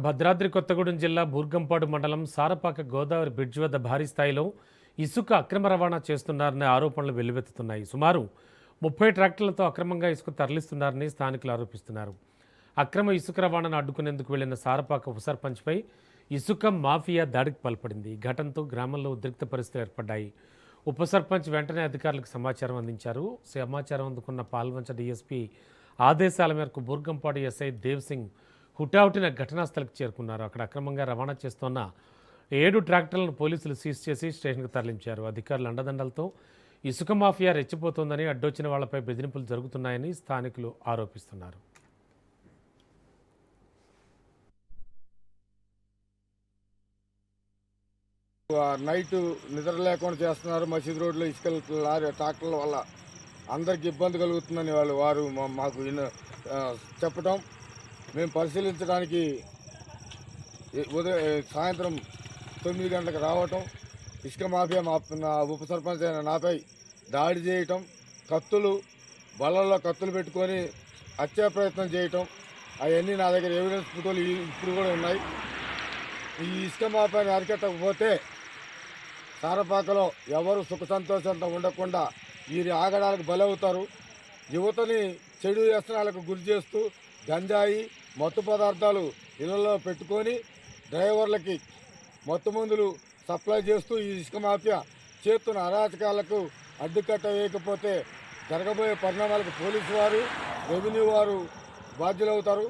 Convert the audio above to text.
భద్రాద్రి కొత్తగూడెం జిల్లా బూర్గంపాడు మండలం సారపాక గోదావరి బ్రిడ్జ్ వద్ద భారీ స్థాయిలో ఇసుక అక్రమ రవాణా చేస్తున్నారనే ఆరోపణలు వెల్లువెత్తుతున్నాయి. సుమారు 30 ట్రాక్టర్లతో అక్రమంగా ఇసుక తరలిస్తున్నారని స్థానికులు ఆరోపిస్తున్నారు. అక్రమ ఇసుక రవాణాను అడ్డుకునేందుకు వెళ్లిన సారపాక ఉప సర్పంచ్పై ఇసుక మాఫియా దాడికి పాల్పడింది. ఈ ఘటనతో గ్రామంలో ఉద్రిక్త పరిస్థితులు ఏర్పడ్డాయి. ఉప సర్పంచ్ వెంటనే అధికారులకు సమాచారం అందించారు. సమాచారం అందుకున్న పాల్వంచ డీఎస్పీ ఆదేశాల మేరకు బూర్గంపాడు ఎస్ఐ దేవ్ సింగ్ హుటాహుటిన ఘటనా స్థలికి చేరుకున్నారు. అక్కడ అక్రమంగా రవాణా చేస్తున్న 7 ట్రాక్టర్లను పోలీసులు సీజ్ చేసి స్టేషన్కు తరలించారు. అధికారుల అండదండలతో ఇసుక మాఫియా రెచ్చిపోతోందని, అడ్డొచ్చిన వాళ్లపై బెదిరింపులు జరుగుతున్నాయని స్థానికులు ఆరోపిస్తున్నారు. నైట్ నిద్ర లేకుండా చేస్తున్నారు. మసీద్ రోడ్లో ఇసుక లారీ ట్రాక్టర్ల వల్ల అందరికి ఇబ్బంది కలుగుతుందని వారు మాకు చెప్పటం, మేము పరిశీలించడానికి సాయంత్రం 9 గంటలకు రావటం, ఇసుక మాఫియా నా ఉప సర్పంచ్ అయిన నాపై దాడి చేయటం, బళ్ళల్లో కత్తులు పెట్టుకొని హత్యా ప్రయత్నం చేయటం, అవన్నీ నా దగ్గర ఎవిడెన్స్ ఫోటోలు ఇప్పుడు కూడా ఉన్నాయి. ఈ ఇసుక మాఫియాని అరికట్టకపోతే సారపాకలో ఎవరు సుఖ సంతోషంతో ఉండకుండా వీరి ఆగడాలకు బలవుతారు. యువతని చెడు వ్యసనాలకు గురి చేస్తూ గంజాయి మత్తు పదార్థాలు ఇళ్లలో పెట్టుకొని డ్రైవర్లకి మత్తు మందులు సప్లై చేస్తూ ఈ ఇసుక మాఫియా చేస్తున్న అరాచకాలకు అడ్డుకట్ట వేయకపోతే జరగబోయే పరిణామాలకు పోలీసు వారు, రెవెన్యూ వారు బాధ్యులవుతారు.